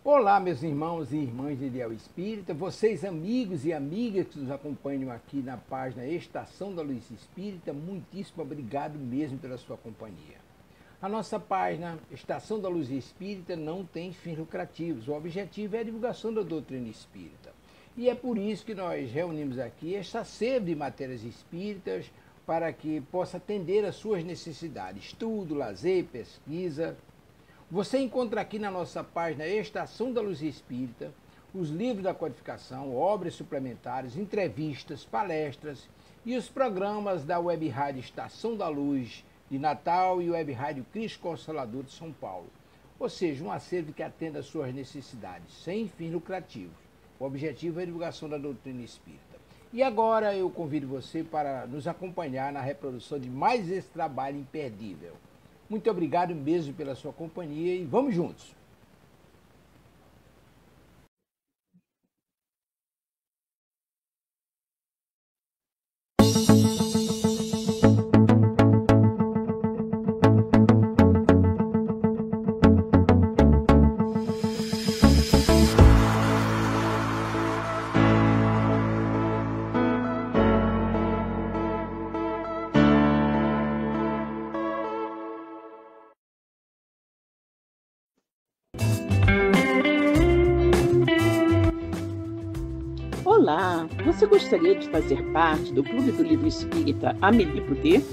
Olá, meus irmãos e irmãs de Ideal Espírita, vocês amigos e amigas que nos acompanham aqui na página Estação da Luz Espírita, muitíssimo obrigado mesmo pela sua companhia. A nossa página Estação da Luz Espírita não tem fins lucrativos, o objetivo é a divulgação da doutrina espírita. E é por isso que nós reunimos aqui esta sede de matérias espíritas para que possa atender às suas necessidades, estudo, lazer, pesquisa. Você encontra aqui na nossa página Estação da Luz Espírita os livros da codificação, obras suplementares, entrevistas, palestras e os programas da Web Rádio Estação da Luz de Natal e Web Rádio Cristo Consolador de São Paulo. Ou seja, um acervo que atenda às suas necessidades, sem fins lucrativos. O objetivo é a divulgação da doutrina espírita. E agora eu convido você para nos acompanhar na reprodução de mais esse trabalho imperdível. Muito obrigado mesmo pela sua companhia e vamos juntos! Olá, você gostaria de fazer parte do Clube do Livro Espírita Amélie Boudet?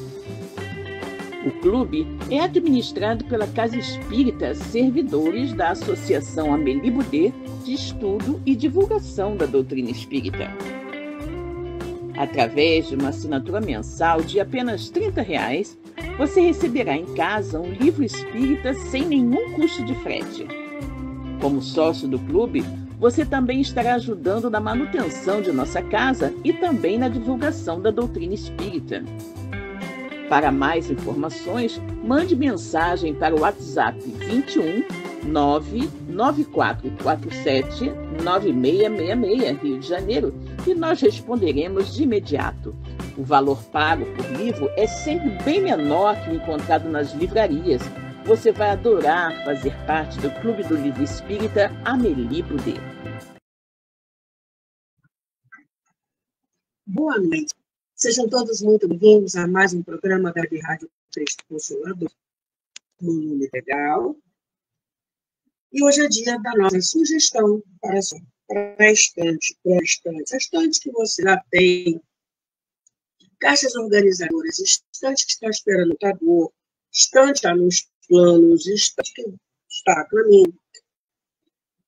O clube é administrado pela Casa Espírita Servidores da Associação Amélie Boudet de Estudo e Divulgação da Doutrina Espírita. Através de uma assinatura mensal de apenas R$30, você receberá em casa um livro espírita sem nenhum custo de frete. Como sócio do clube, você também estará ajudando na manutenção de nossa casa e também na divulgação da doutrina espírita. Para mais informações, mande mensagem para o WhatsApp 21 99447 9666, Rio de Janeiro, e nós responderemos de imediato. O valor pago por livro é sempre bem menor que o encontrado nas livrarias. Você vai adorar fazer parte do Clube do Livro Espírita Amélie Boudet. Boa noite. Sejam todos muito bem-vindos a mais um programa da Web Rádio Cristo Consolador, Mundo Legal. E hoje é dia da nossa sugestão para a estante, a estante que você já tem, caixas organizadoras, estante que está esperando o computador, estante que está nos planos, estante que está a caminho.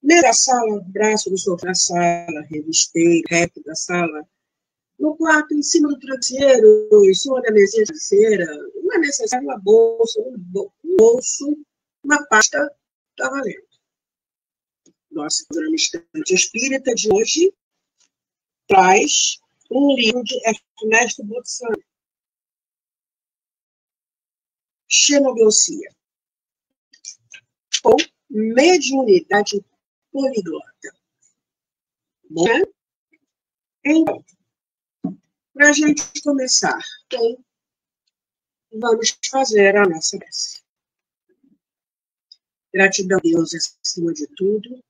Mesa da sala, braço do sofá da sala, revisteiro, rap da sala, no quarto, em cima do travesseiro, em cima da mesinha de cabeceira, não é necessário uma bolsa, um bolso, uma pasta, está valendo. Nosso programa Estante Espírita de hoje traz um livro de Ernesto Botsan, Xenobiosia, ou Mediunidade Poliglota. Bom, né? Então, para a gente começar, então, vamos fazer a nossa prece. Gratidão a Deus acima de tudo,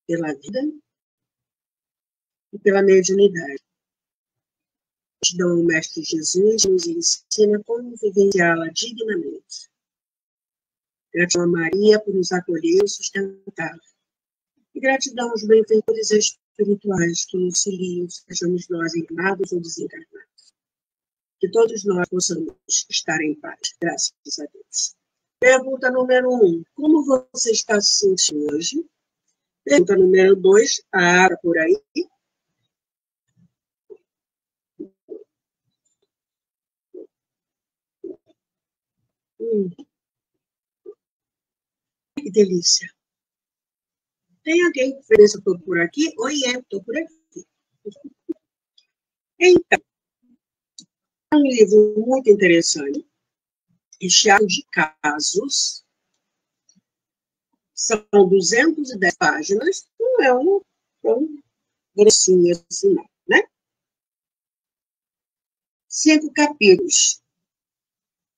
pela vida e pela mediunidade. Gratidão ao Mestre Jesus, que nos ensina como vivenciá-la dignamente. Gratidão a Maria por nos acolher e sustentar. E gratidão aos benfeitores espirituais que nos auxiliam, sejamos nós encarnados ou desencarnados. Que todos nós possamos estar em paz, graças a Deus. Pergunta número 1. Como você está se sentindo hoje? Pergunta número 2. A área por aí? Que delícia. Tem alguém que fez eu estou por aqui? Oiê, estou por aqui. Então, é um livro muito interessante, recheado de casos. São 210 páginas, não é um grossinho assim, não, né? 5 capítulos.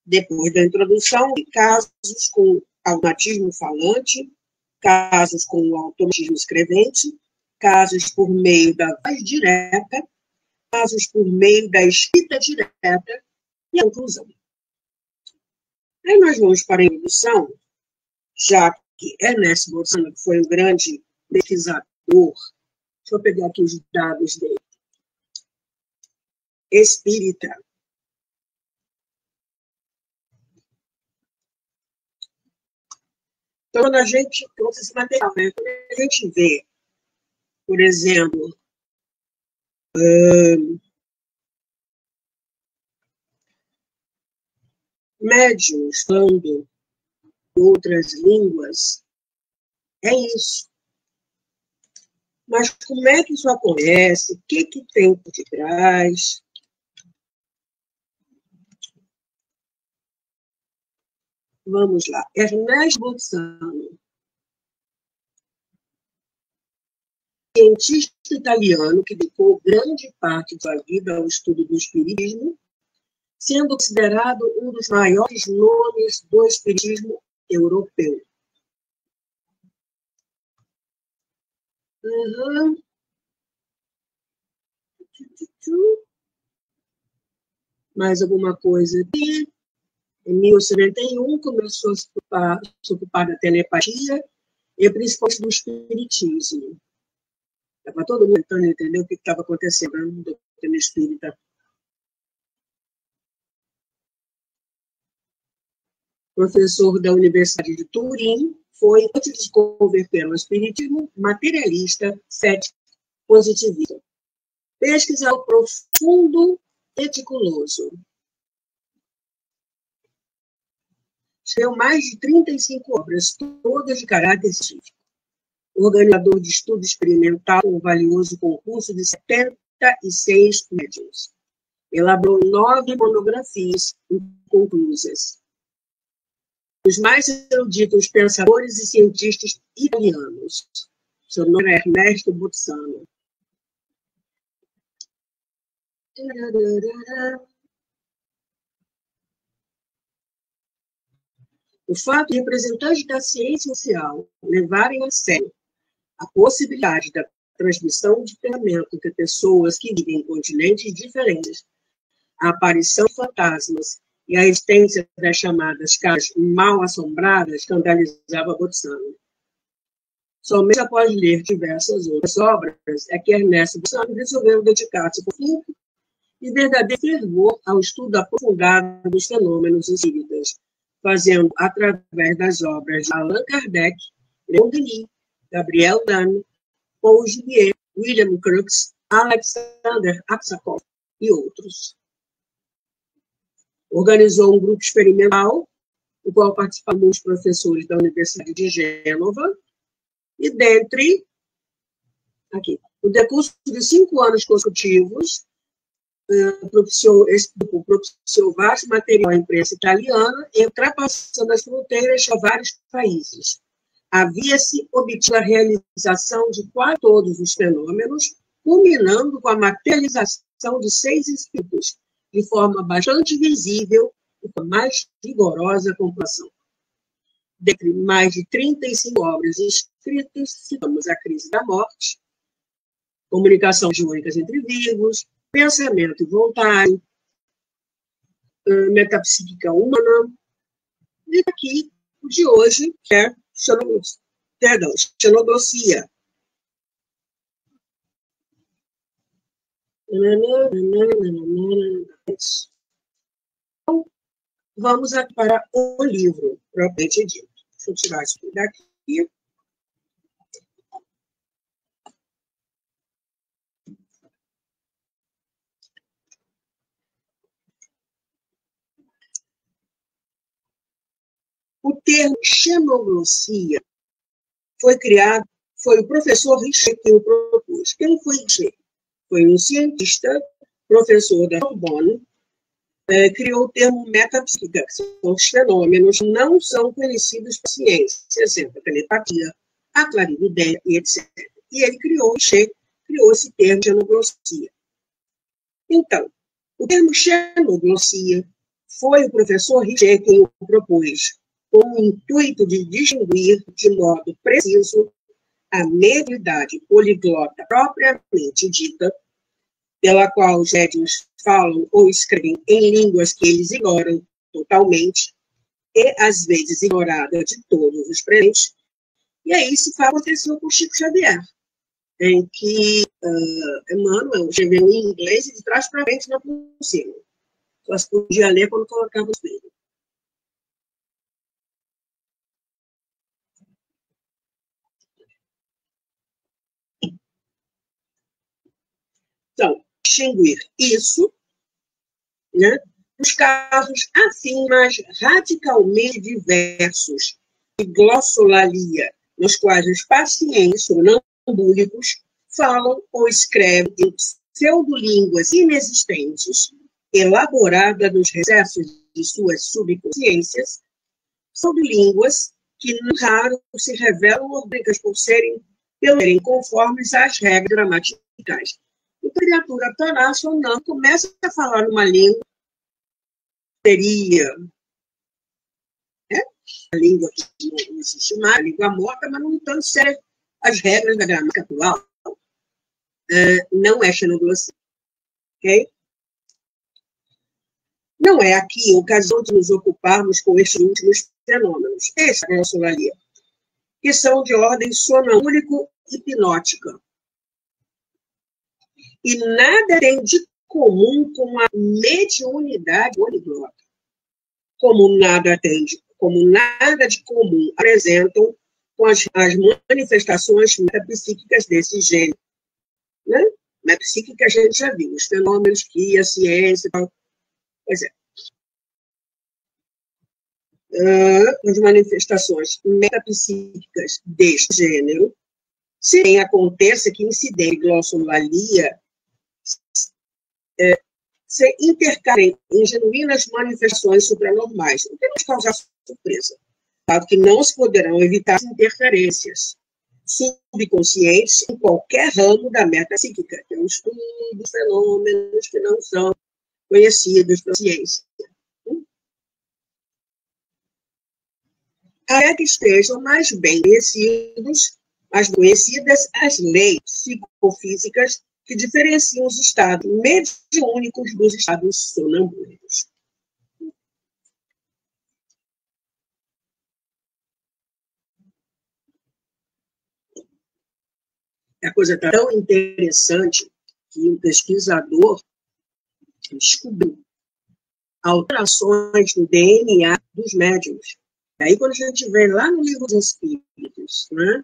Depois da introdução, de casos com automatismo falante, casos com o automatismo escrevente, casos por meio da voz direta, casos por meio da escrita direta e a conclusão. Aí nós vamos para a introdução, já que Ernest Bolzano foi um grande pesquisador. Deixa eu pegar aqui os dados dele. Espírita. Então, quando a gente trouxe esse material, né? Quando a gente vê, por exemplo, médiuns falando outras línguas, é isso. Mas como é que isso acontece? O que tem por detrás? Vamos lá. Ernest Bolzano, cientista italiano que dedicou grande parte da sua vida ao estudo do espiritismo, sendo considerado um dos maiores nomes do espiritismo europeu. Mais alguma coisa aqui? Em 1971, começou a se ocupar da telepatia e principalmente do espiritismo. Estava todo mundo tentando entender o que estava acontecendo no doutrina espírita. Professor da Universidade de Turim, foi, antes de se converter ao espiritismo, materialista, cético, positivista. Pesquisador profundo, meticuloso. Escreveu mais de 35 obras, todas de caráter científico. Organizador de estudo experimental, um valioso concurso de 76 médiuns. Elaborou 9 monografias inconclusas. Os mais eruditos pensadores e cientistas italianos. Seu nome é Ernesto Bolzano. O fato de representantes da ciência social levarem a sério a possibilidade da transmissão de pensamento entre pessoas que vivem em continentes diferentes, a aparição de fantasmas e a existência das chamadas casas mal assombradas escandalizava Bolzano. Somente após ler diversas outras obras é que Ernesto Bolzano resolveu dedicar-se por fim e verdadeiro fervor ao estudo aprofundado dos fenômenos espíritas, fazendo através das obras de Allan Kardec, Leon Denis, Gabriel Dane, Paul Givier, William Crookes, Alexander Aksakov e outros. Organizou um grupo experimental, no qual participaram muitos professores da Universidade de Gênova, e dentre, aqui, no decurso de 5 anos consecutivos, esse grupo propiciou vasto material à imprensa italiana e ultrapassando as fronteiras a vários países. Havia-se obtido a realização de quase todos os fenômenos, culminando com a materialização de 6 espíritos, de forma bastante visível e com a mais rigorosa comprovação. Dentre mais de 35 obras escritas, citamos A Crise da Morte, Comunicação Jônicas entre Vivos, Pensamento e Vontade, Metapsíquica Humana, e aqui, o de hoje, que é Xenoglossia. Então, vamos para o livro, propriamente dito. Deixa eu tirar isso daqui. O termo xenoglossia foi criado, foi o professor Richer que o propôs. Quem foi Richer? Foi um cientista, professor da Sorbonne, criou o termo metapsíquica, que são os fenômenos que não são conhecidos por ciência, exemplo, a telepatia, a clarivideia e etc. E ele criou esse termo xenoglossia. Então, o termo xenoglossia foi o professor Richer quem o propôs. com o intuito de distinguir de modo preciso a mediunidade poliglota propriamente dita, pela qual os médiuns falam ou escrevem em línguas que eles ignoram totalmente, e às vezes ignorada de todos os presentes. E aí isso aconteceu com Chico Xavier, em que Emmanuel escreveu em inglês e de trás para frente não consigo. Só se podia ler quando colocava o espelho. Então, distinguir isso, né, nos casos assim, mas radicalmente diversos de glossolalia, nos quais os pacientes sonambúlicos falam ou escrevem em pseudolínguas inexistentes, elaboradas nos recessos de suas subconsciências, pseudolínguas que, não raro, se revelam orgânicas por serem conformes às regras gramaticais. E a criatura torna-se ou não, começa a falar numa língua, seria a língua que não existe mais, a língua morta, mas não tanto ser as regras da gramática atual. Não é xenoglossia. Ok? Não é aqui a ocasião de nos ocuparmos com estes últimos fenômenos, essa glossolalia, que são de ordem sonambúlico-hipnótica. E nada tem de comum com a mediunidade poliglota. Como nada de comum apresentam com as manifestações metapsíquicas desse gênero. Né? Metapsíquica a gente já viu, os fenômenos que a ciência e tal. Pois é. As manifestações metapsíquicas deste gênero, se bem aconteça que incidente glossolalia se intercalem em genuínas manifestações supranormais, o que nos causa surpresa, dado que não se poderão evitar interferências subconscientes em qualquer ramo da metapsíquica, que é um estudo de fenômenos que não são conhecidos pela ciência. Até que estejam mais bem conhecidas as leis psicofísicas que diferenciam os estados mediúnicos dos estados sonambúlicos. A coisa está tão interessante que um pesquisador descobriu alterações no DNA dos médiuns. Aí, quando a gente vê lá no Livro dos Espíritos, né,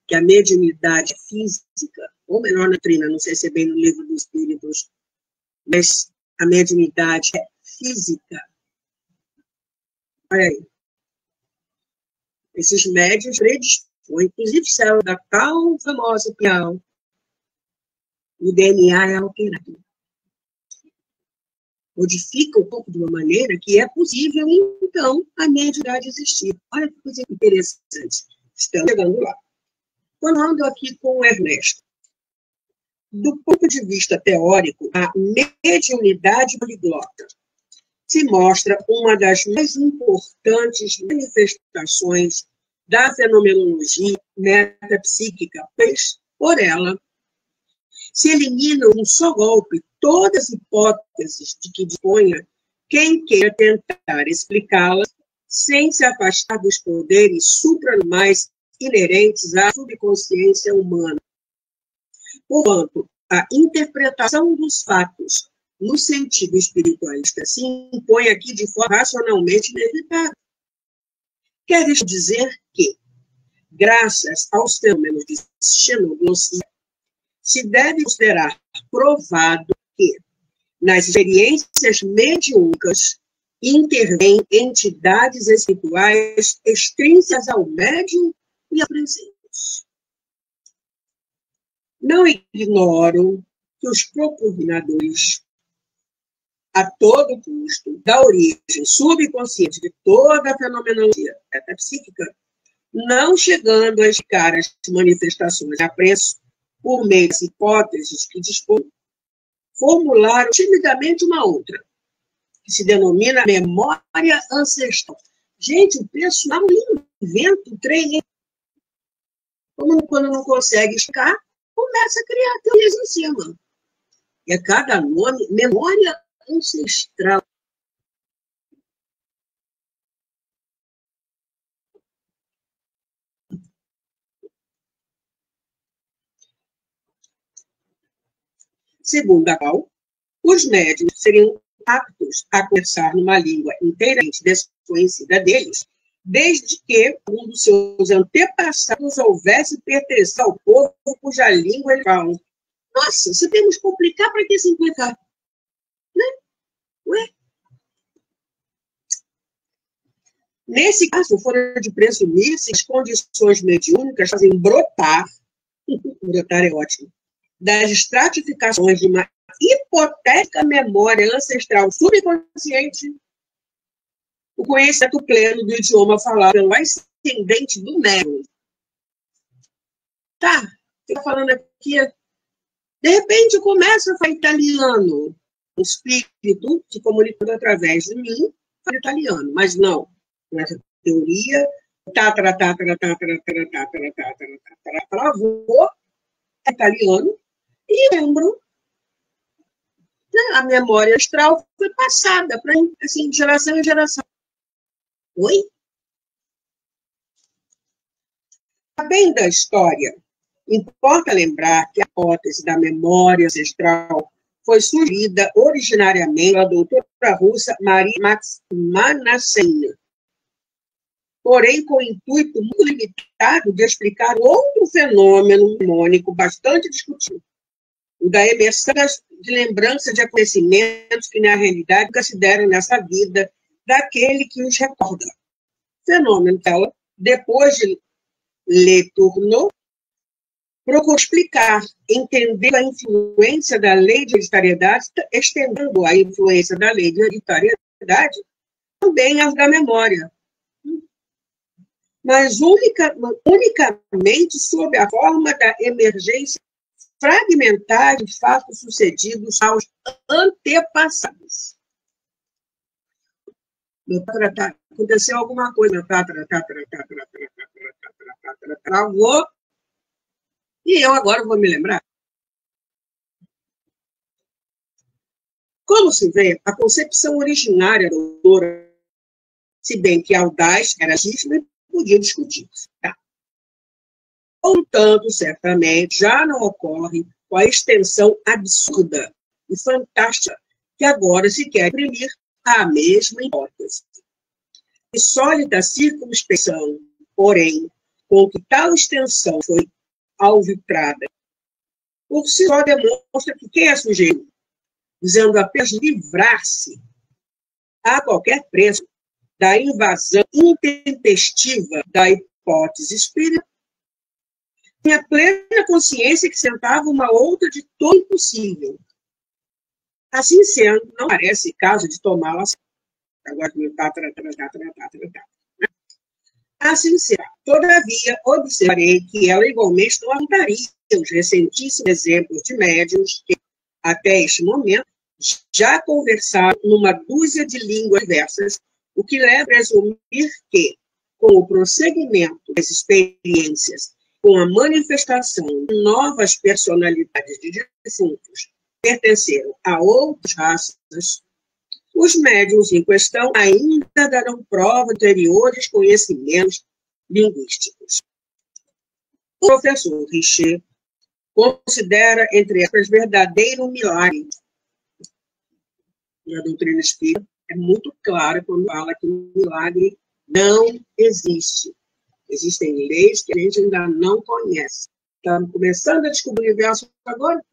que a mediunidade física, ou menor na doutrina, não sei se é bem no Livro dos Espíritos, mas a mediunidade é física. Olha aí. Esses médiuns predispõem, inclusive célula da tal famosa pial, o DNA é alterado. Modifica o corpo de uma maneira que é possível, então, a mediunidade existir. Olha que coisa interessante. Estamos chegando lá. Falando aqui com o Ernesto. Do ponto de vista teórico, a mediunidade poliglota se mostra uma das mais importantes manifestações da fenomenologia metapsíquica, pois, por ela, se elimina um só golpe todas as hipóteses de que disponha quem queira tentar explicá-la sem se afastar dos poderes supranormais inerentes à subconsciência humana. Portanto, a interpretação dos fatos no sentido espiritualista se impõe aqui de forma racionalmente inevitável. Quer dizer que, graças aos fenômenos de xenoglossia, se deve considerar provado que, nas experiências mediúnicas, intervêm entidades espirituais extrínsecas ao médium e a presentes. Não ignoro que os propugnadores, a todo custo, da origem subconsciente de toda a fenomenologia metapsíquica, não chegando a explicar as manifestações a preço por meio das hipóteses que dispõem, formularam timidamente uma outra, que se denomina memória ancestral. Gente, o pessoal inventa o trem. Quando não consegue explicar, começa a criar teorias em cima. E a cada nome, memória ancestral. Segundo a qual, os médiuns seriam aptos a conversar numa língua inteiramente desconhecida deles, desde que um dos seus antepassados houvesse pertencer ao povo cuja língua eles falam. Nossa, se temos que complicar, para que simplificar? Né? Ué? Nesse caso, fora de presumir-se as condições mediúnicas fazem brotar é ótimo, das estratificações de uma hipotética memória ancestral subconsciente, o conhecimento pleno do idioma falado pelo ascendente do médium. Tá, estou falando aqui, de repente começa a falar italiano, o espírito se comunicando através de mim, fala italiano, mas não, nessa teoria, travou italiano, e lembro, né, a memória astral foi passada para assim, de geração em geração. Oi? Bem da história, importa lembrar que a hipótese da memória ancestral foi sugerida originariamente pela doutora russa Maria Manassena, porém com o intuito muito limitado de explicar outro fenômeno mnemônico bastante discutido, o da emersão de lembrança de acontecimentos que, na realidade, nunca se deram nessa vida daquele que os recorda. Fenômeno que ela, depois de Le Tourneau, procurou explicar, entendendo a influência da lei de hereditariedade, estendendo a influência da lei de hereditariedade também às da memória, mas unicamente sob a forma da emergência fragmentar de fatos sucedidos aos antepassados. Aconteceu alguma coisa, travou, e eu agora vou me lembrar. Como se vê, a concepção originária da doutora, se bem que audaz, era legítima, podia discutir. Tá. Contanto, certamente, já não ocorre com a extensão absurda e fantástica que agora se quer imprimir à mesma hipótese. E sólida circunspeção, porém, com que tal extensão foi alvitrada, por si só demonstra que quem a sugeriu, visando apenas livrar-se a qualquer preço da invasão intempestiva da hipótese espírita, tinha plena consciência que sentava uma outra de todo impossível. Assim sendo, não parece caso de tomá-la. Agora, assim sendo, todavia, observarei que ela igualmente não apontaria os recentíssimos exemplos de médiuns que, até este momento, já conversaram numa dúzia de línguas diversas, o que leva a presumir que, com o prosseguimento das experiências, com a manifestação de novas personalidades de defuntos que pertenceram a outras raças, os médiuns em questão ainda darão prova de anteriores conhecimentos linguísticos. O professor Richer considera, entre aspas, verdadeiro milagre. E a doutrina espírita é muito clara quando fala que o milagre não existe. Existem leis que a gente ainda não conhece. Estamos começando a descobrir o universo agora,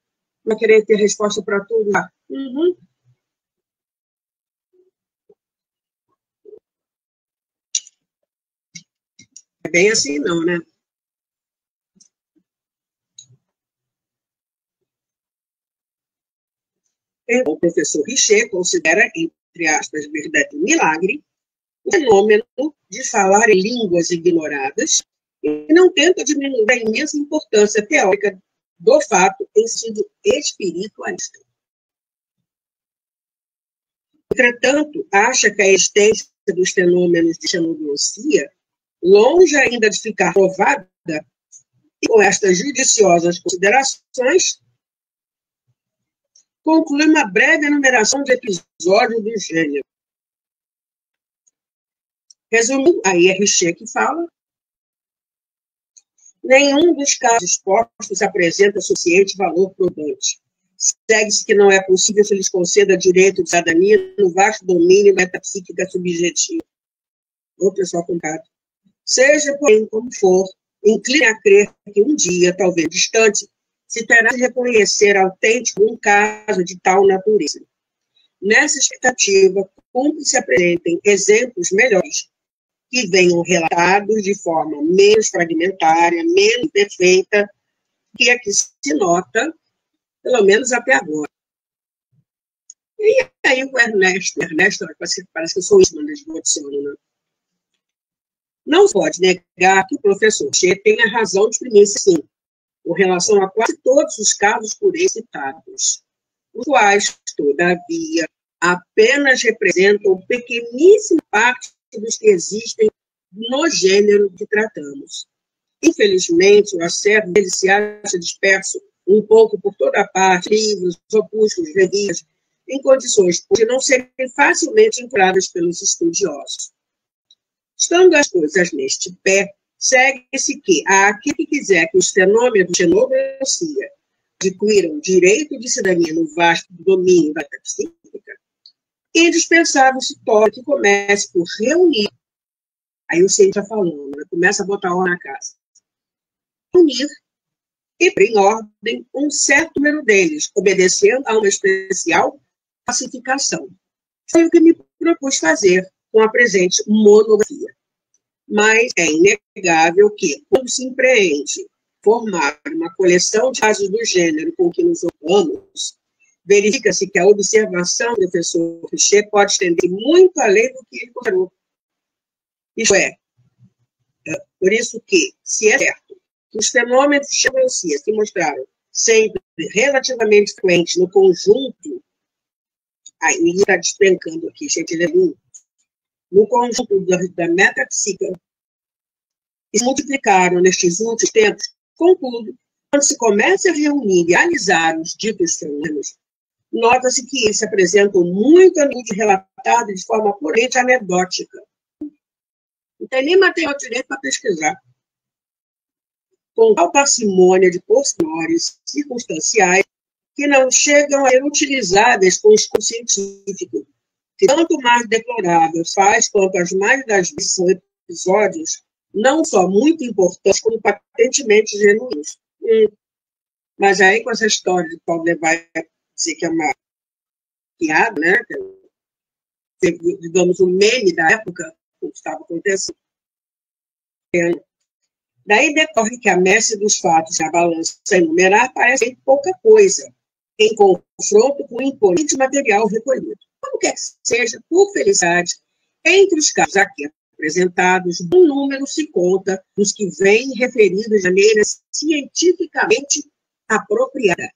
vai querer ter resposta para tudo. Uhum. É bem assim, não, né? Então, o professor Richer considera, entre aspas, verdadeiro milagre, o fenômeno de falar em línguas ignoradas e não tenta diminuir a imensa importância teórica do fato em sentido espiritualista. Entretanto, acha que a existência dos fenômenos de xenoglossia, longe ainda de ficar provada, e com estas judiciosas considerações, conclui uma breve enumeração de episódios do gênero. Resumindo, a IRC que fala, nenhum dos casos expostos apresenta suficiente valor probante. Segue-se que não é possível se lhes conceda direito de cidadania no vasto domínio metapsíquica subjetiva. Ô, pessoal complicado. Seja, porém, como for, incline a crer que um dia, talvez distante, se terá de reconhecer autêntico um caso de tal natureza. Nessa expectativa, cumpre se apresentem exemplos melhores, que venham relatados de forma menos fragmentária, menos perfeita, que a que se nota, pelo menos até agora. E aí o Ernesto parece que eu sou isso, mas né? Não se pode negar que o professor Che tenha razão de exprimir-se, sim, com relação a quase todos os casos por ele citados, os quais, todavia, apenas representam pequeníssima parte dos que existem no gênero que tratamos. Infelizmente, o acervo dele se acha disperso um pouco por toda parte, livros, opúsculos, revistas, em condições de não serem facilmente encontradas pelos estudiosos. Estando as coisas neste pé, segue-se que, a aquele que quiser que os fenômenos de xenoglossia adquiram direito de cidadania no vasto domínio da metapsíquica, indispensável se torna que comece por reunir, aí o cientista está falando, né? Começa a botar ordem na casa, reunir e pôr em ordem um certo número deles, obedecendo a uma especial classificação. Foi o que me propus fazer com a presente monografia. Mas é inegável que, quando se empreende formar uma coleção de casos do gênero com que nos ocupamos, verifica-se que a observação do professor Richer pode estender muito além do que ele considerou. Isto é, por isso que, se é certo que os fenômenos de xenoglossia se mostraram sempre relativamente frequentes no conjunto, aí ele está despencando aqui, gente, no conjunto da metapsíquica, e se multiplicaram nestes últimos tempos, contudo, quando se começa a reunir e analisar os ditos fenômenos, nota-se que eles se apresentam muito a miúdo relatado de forma puramente anedótica. Não tem nem material direito para pesquisar. Com tal parcimônia de pormenores circunstanciais que não chegam a ser utilizáveis com o estudo científico, que tanto mais deplorável faz quanto as mais das vezes são episódios não só muito importantes, como patentemente genuínos. Mas aí, com essa história de Paulo vai dizer que é uma piada, né? Digamos, o meme da época, o que estava acontecendo. Daí decorre que a mestre dos fatos e a balança a enumerar parece pouca coisa, em confronto com o imponente material recolhido. Como quer que seja, por felicidade, entre os casos aqui apresentados, um número se conta dos que vêm referidos de maneira cientificamente apropriada,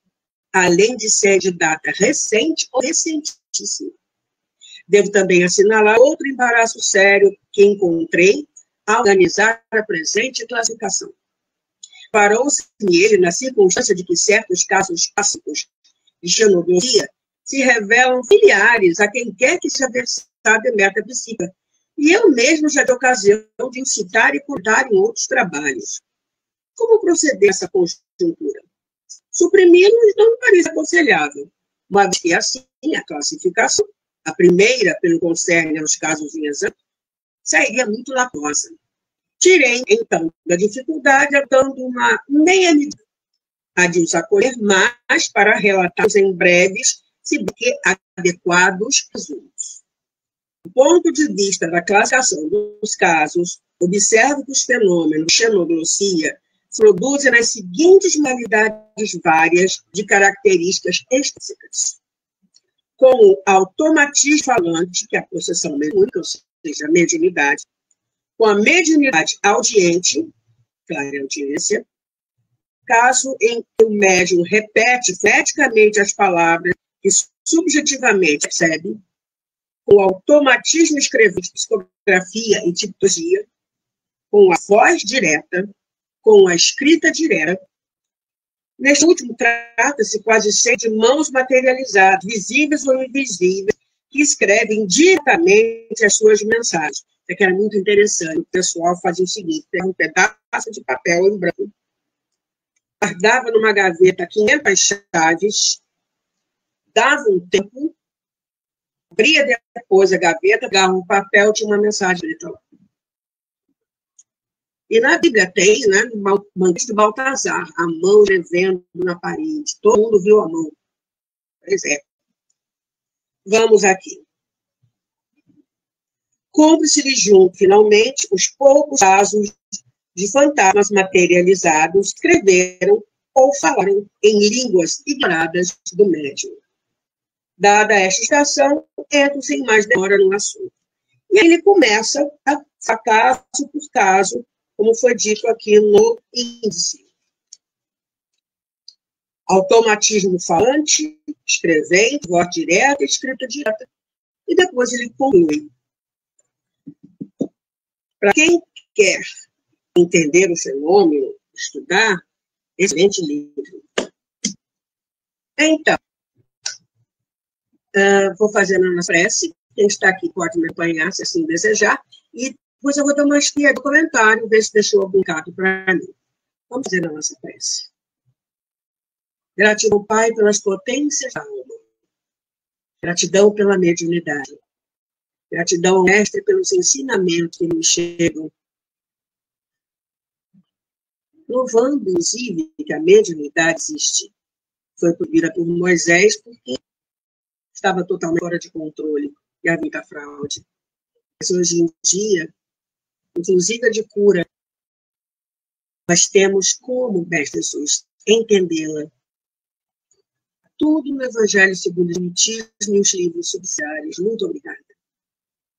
além de ser de data recente ou recentíssima. Devo também assinalar outro embaraço sério que encontrei ao organizar a presente classificação. Parou-se-me ele na circunstância de que certos casos clássicos de xenoglossia se revelam familiares a quem quer que seja versado em metapsíquica, e eu mesmo já tive ocasião de citar e contar em outros trabalhos. Como proceder essa conjuntura? Suprimi-los não me parece aconselhável, uma vez que assim a classificação, a primeira, pelo que concerne aos casos em exame, sairia muito lacosa. Tirei, então, da dificuldade, dando uma meia medida, a de os acolher mais para relatá-los em breves, se bem que adequados resumos. Do ponto de vista da classificação dos casos, observo que os fenômenos de xenoglossia produzem as seguintes modalidades várias de características específicas. Com o automatismo falante, que é a possessão mediúnica, ou seja, a mediunidade, com a mediunidade audiente, clareaudiência, caso em que o médium repete foneticamente as palavras que subjetivamente percebe, com o automatismo escrever de psicografia e tipologia, com a voz direta, com a escrita direta. Neste último, trata-se quase sempre de mãos materializadas, visíveis ou invisíveis, que escrevem diretamente as suas mensagens. Isso aqui era muito interessante. O pessoal fazia o seguinte: pegava um pedaço de papel em branco, guardava numa gaveta 500 chaves, dava um tempo, abria depois a gaveta, pegava um papel, tinha uma mensagem escrita lá. E na Bíblia tem, né, no Manuscrito de Baltazar, a mão escrevendo na parede. Todo mundo viu a mão. Pois é. Vamos aqui. Cumpre-se-lhe junto, finalmente, os poucos casos de fantasmas materializados que escreveram ou falaram em línguas ignoradas do médium. Dada esta explicação, entro sem mais demora no assunto. E aí ele começa, a caso por caso, como foi dito aqui no índice. Automatismo falante, escrevente, voz direta, escrita direta. E depois ele conclui. Para quem quer entender o fenômeno, estudar, excelente livro. Então, vou fazer a nossa prece. Quem está aqui pode me acompanhar, se assim desejar. E depois eu vou dar uma espiada do comentário, ver se deixou algum caso para mim. Vamos fazer a nossa prece. Gratidão, Pai, pelas potências da alma. Gratidão pela mediunidade. Gratidão, Mestre, pelos ensinamentos que nos chegam. Louvando, inclusive, que a mediunidade existe. Foi proibida por Moisés porque estava totalmente fora de controle e havia muita fraude. Mas hoje em dia, inclusive a de cura, nós temos como, Mestre Jesus, entendê-la. Tudo no Evangelho segundo o Espiritismo e os livros subsidiários. Muito obrigada.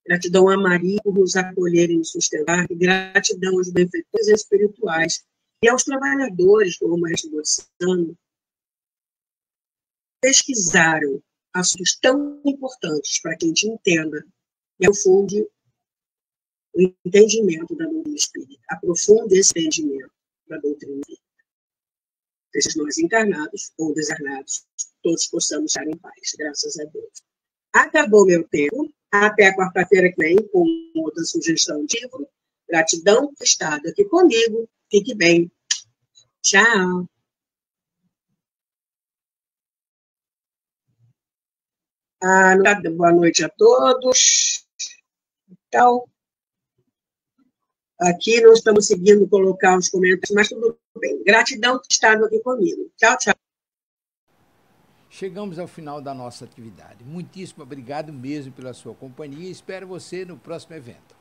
Gratidão a Maria por nos acolher e nos sustentar. E gratidão aos benfeitores espirituais e aos trabalhadores, como o Mestre Botsano, pesquisaram assuntos tão importantes para que a gente entenda e aprofunde o entendimento da doutrina espírita. Aprofunde esse entendimento da doutrina espírita. Seja nós encarnados ou desencarnados, todos possamos estar em paz, graças a Deus. Acabou meu tempo. Até a quarta-feira que vem, com outra sugestão de livro. Gratidão por ter estado aqui comigo. Fique bem. Tchau. Boa noite a todos. Então, aqui não estamos conseguindo colocar os comentários, mas tudo bem. Gratidão por ter estado aqui comigo. Tchau, tchau. Chegamos ao final da nossa atividade. Muitíssimo obrigado mesmo pela sua companhia e espero você no próximo evento.